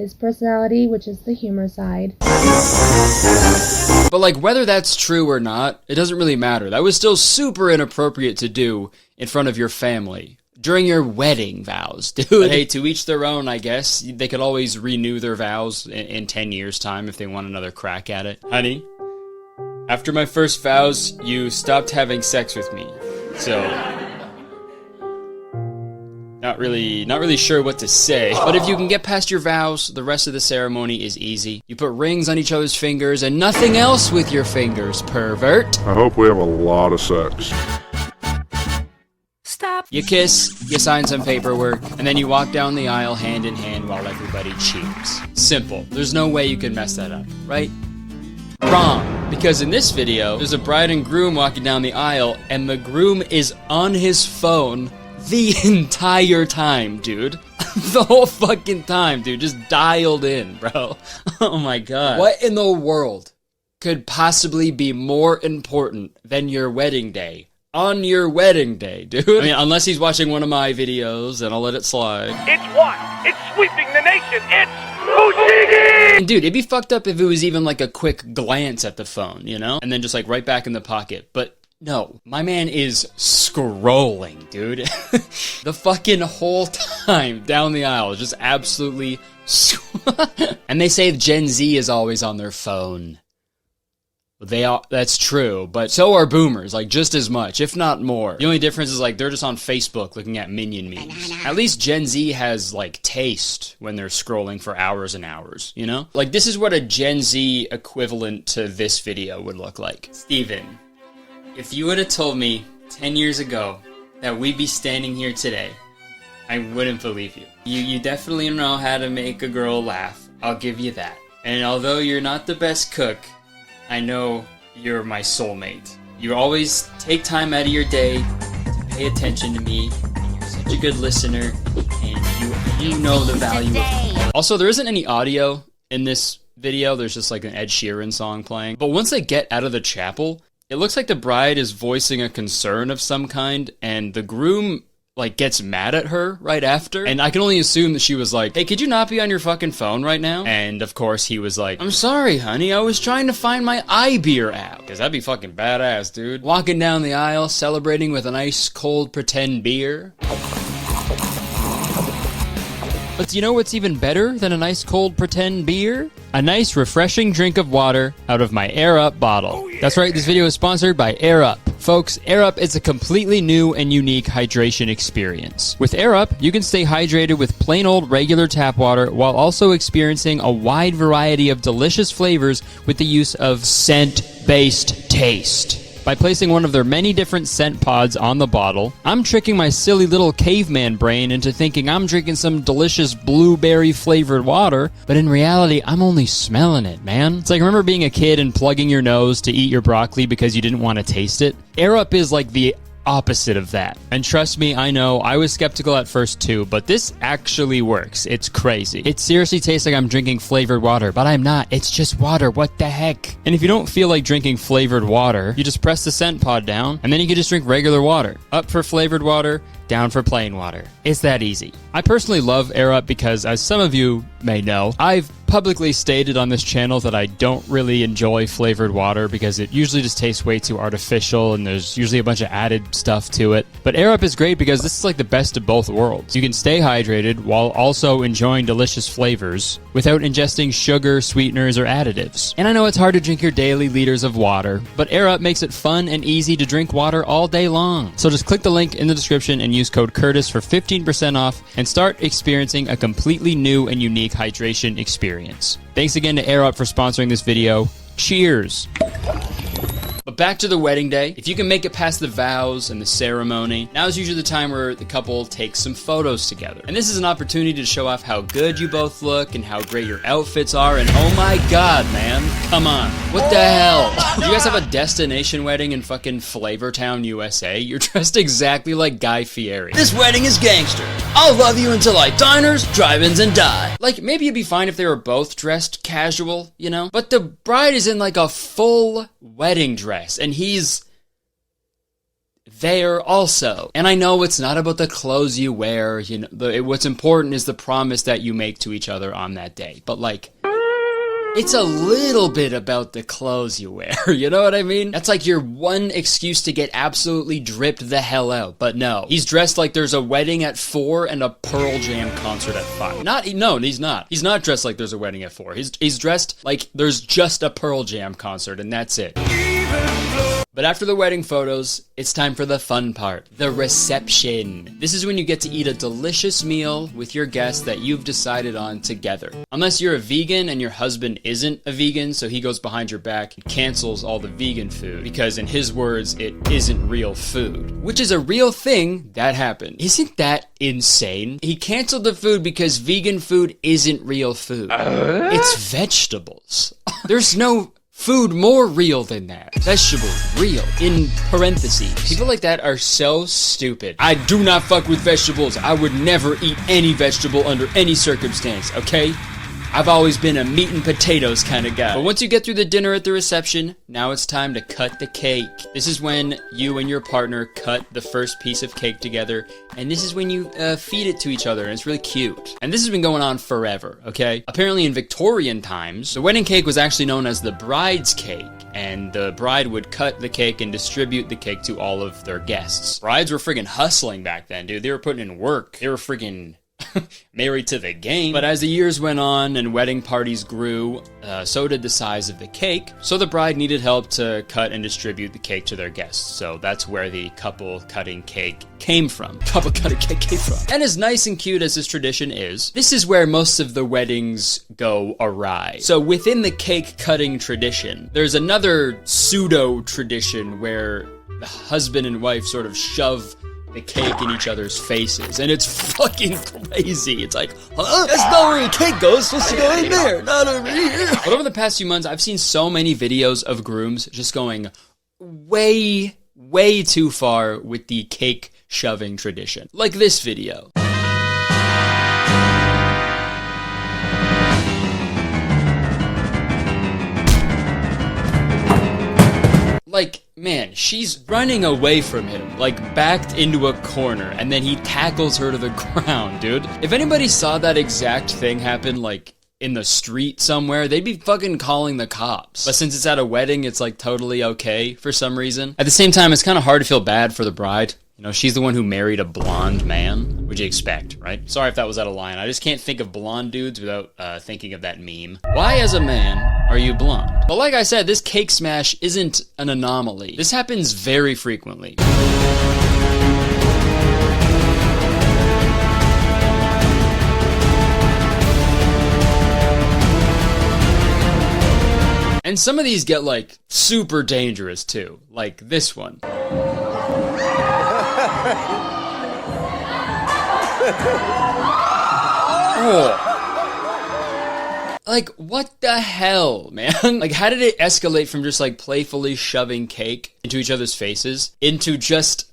his personality, which is the humor side. But like, whether that's true or not, it doesn't really matter. That was still super inappropriate to do in front of your family. During your wedding vows, dude. But hey, to each their own, I guess. They could always renew their vows in 10 years' time if they want another crack at it. Honey, after my first vows, you stopped having sex with me. So, not really sure what to say. But if you can get past your vows, the rest of the ceremony is easy. You put rings on each other's fingers and nothing else with your fingers, pervert. I hope we have a lot of sex. Stop. You kiss, you sign some paperwork, and then you walk down the aisle hand in hand while everybody cheers. Simple. There's no way you can mess that up, right? Wrong. Because in this video, there's a bride and groom walking down the aisle, and the groom is on his phone the entire time, dude. The whole fucking time, dude. Just dialed in, bro. Oh my god. What in the world could possibly be more important than your wedding day? On your wedding day, dude. I mean, unless he's watching one of my videos, and I'll let it slide. It's what? It's sweeping the nation. It's Fushigi! And dude, it'd be fucked up if it was even like a quick glance at the phone, you know? And then just like right back in the pocket. But no, my man is scrolling, dude. The fucking whole time down the aisle, just absolutely. And they say Gen Z is always on their phone. They are, that's true, but so are boomers, like just as much, if not more. The only difference is like they're just on Facebook looking at Minion memes. At least Gen Z has like taste when they're scrolling for hours and hours, you know? Like this is what a Gen Z equivalent to this video would look like. Steven, if you would have told me 10 years ago that we'd be standing here today, I wouldn't believe you. You definitely know how to make a girl laugh, I'll give you that. And although you're not the best cook, I know you're my soulmate. You always take time out of your day to pay attention to me, and you're such a good listener, and you know the value of it. Also, there isn't any audio in this video. There's just like an Ed Sheeran song playing. But once they get out of the chapel, it looks like the bride is voicing a concern of some kind, and the groom like gets mad at her right after. And I can only assume that she was like, hey, could you not be on your fucking phone right now? And of course he was like, I'm sorry, honey, I was trying to find my iBeer app. Cause that'd be fucking badass, dude. Walking down the aisle, celebrating with an ice cold pretend beer. But do you know what's even better than a nice cold pretend beer? A nice refreshing drink of water out of my Air Up bottle. Oh, yeah. That's right, this video is sponsored by Air Up. Folks, Air Up is a completely new and unique hydration experience. With Air Up, you can stay hydrated with plain old regular tap water while also experiencing a wide variety of delicious flavors with the use of scent-based taste. By placing one of their many different scent pods on the bottle, I'm tricking my silly little caveman brain into thinking I'm drinking some delicious blueberry flavored water, but in reality, I'm only smelling it, man. It's like, remember being a kid and plugging your nose to eat your broccoli because you didn't want to taste it? Air Up is like the opposite of that. And trust me, I know, I was skeptical at first too, but this actually works. It's crazy. It seriously tastes like I'm drinking flavored water, but I'm not. It's just water. What the heck? And if you don't feel like drinking flavored water, you just press the scent pod down, and then you can just drink regular water. Up for flavored water, down for plain water. It's that easy. I personally love Air Up because, as some of you may know, I've publicly stated on this channel that I don't really enjoy flavored water because it usually just tastes way too artificial and there's usually a bunch of added stuff to it. But Air Up is great because this is like the best of both worlds. You can stay hydrated while also enjoying delicious flavors without ingesting sugar, sweeteners, or additives. And I know it's hard to drink your daily liters of water, but Air Up makes it fun and easy to drink water all day long. So just click the link in the description and use code Curtis for 15% off and start experiencing a completely new and unique hydration experience. Thanks again to Air Up for sponsoring this video. Cheers! But back to the wedding day. If you can make it past the vows and the ceremony, now is usually the time where the couple takes some photos together. And this is an opportunity to show off how good you both look and how great your outfits are, and oh my god, man, come on. What the hell? Do you guys have a destination wedding in fucking Flavortown, USA? You're dressed exactly like Guy Fieri. This wedding is gangster. I'll love you until I diners, drive-ins, and die. Like, maybe it'd be fine if they were both dressed casual, you know? But the bride is in like a full wedding dress, and he's there also. And I know it's not about the clothes you wear, you know, what's important is the promise that you make to each other on that day. But like, it's a little bit about the clothes you wear, you know what I mean? That's like your one excuse to get absolutely dripped the hell out. But no, he's dressed like there's a wedding at 4 and a Pearl Jam concert at 5. No, he's not. He's not dressed like there's a wedding at 4. He's dressed like there's just a Pearl Jam concert and that's it. But after the wedding photos, it's time for the fun part, the reception. This is when you get to eat a delicious meal with your guests that you've decided on together. Unless you're a vegan and your husband isn't a vegan, so he goes behind your back and cancels all the vegan food, because in his words, it isn't real food. Which is a real thing that happened. Isn't that insane? He canceled the food because vegan food isn't real food. It's vegetables. There's no food more real than that. Vegetables, real, in parentheses. People like that are so stupid. I do not fuck with vegetables. I would never eat any vegetable under any circumstance, okay? I've always been a meat and potatoes kind of guy. But once you get through the dinner at the reception, now it's time to cut the cake. This is when you and your partner cut the first piece of cake together, and this is when you feed it to each other, and it's really cute. And this has been going on forever, okay? Apparently in Victorian times, the wedding cake was actually known as the bride's cake, and the bride would cut the cake and distribute the cake to all of their guests. Brides were friggin' hustling back then, dude. They were putting in work. They were friggin' married to the game. But as the years went on and wedding parties grew, so did the size of the cake. So the bride needed help to cut and distribute the cake to their guests. So that's where the couple cutting cake came from. And as nice and cute as this tradition is, this is where most of the weddings go awry. So within the cake cutting tradition, there's another pseudo tradition where the husband and wife sort of shove the cake in each other's faces, and it's fucking crazy. It's like, huh? That's not where the cake goes. It's supposed to go in there, not over here. But over the past few months, I've seen so many videos of grooms just going way too far with the cake shoving tradition. Like this video. Like, man, she's running away from him, like backed into a corner, and then he tackles her to the ground, dude. If anybody saw that exact thing happen, like, in the street somewhere, they'd be fucking calling the cops. But since it's at a wedding, it's like totally okay for some reason. At the same time, it's kind of hard to feel bad for the bride. You know, she's the one who married a blonde man. What'd you expect, right? Sorry if that was out of line. I just can't think of blonde dudes without thinking of that meme. Why, as a man, are you blonde? But like I said, this cake smash isn't an anomaly. This happens very frequently. And some of these get, like, super dangerous, too. Like this one. Oh. Like, what the hell, man? Like, how did it escalate from just, like, playfully shoving cake into each other's faces into just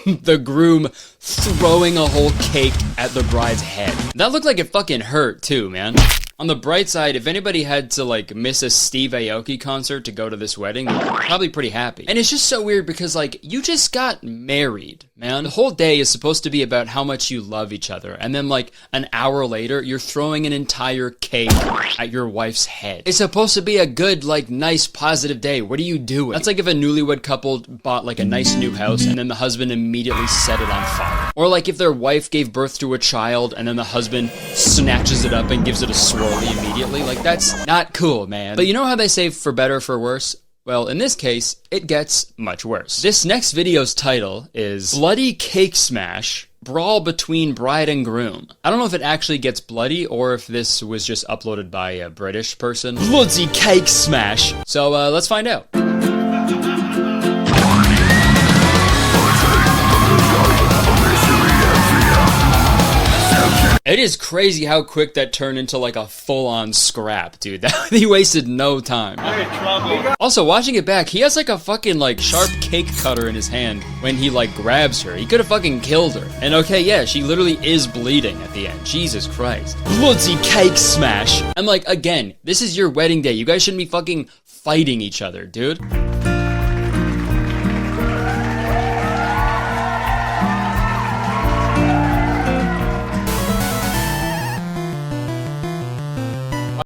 the groom throwing a whole cake at the bride's head? That looked like it fucking hurt, too, man. On the bright side, if anybody had to, like, miss a Steve Aoki concert to go to this wedding, they're probably pretty happy. And it's just so weird because, like, you just got married, man. The whole day is supposed to be about how much you love each other. And then, like, an hour later, you're throwing an entire cake at your wife's head. It's supposed to be a good, like, nice, positive day. What are you doing? That's like if a newlywed couple bought, like, a nice new house and then the husband immediately set it on fire. Or, like, if their wife gave birth to a child and then the husband snatches it up and gives it a swirly immediately. Like, that's not cool, man. But you know how they say for better, for worse? Well, in this case, it gets much worse. This next video's title is Bloody Cake Smash, Brawl Between Bride and Groom. I don't know if it actually gets bloody or if this was just uploaded by a British person. Bloody Cake Smash. So, let's find out. It is crazy how quick that turned into like a full-on scrap, dude. He wasted no time. Also, watching it back, he has like a fucking like sharp cake cutter in his hand when he like grabs her. He could have fucking killed her. And okay, yeah, she literally is bleeding at the end. Jesus Christ. Bloody cake smash. I'm like, again, this is your wedding day. You guys shouldn't be fucking fighting each other, dude.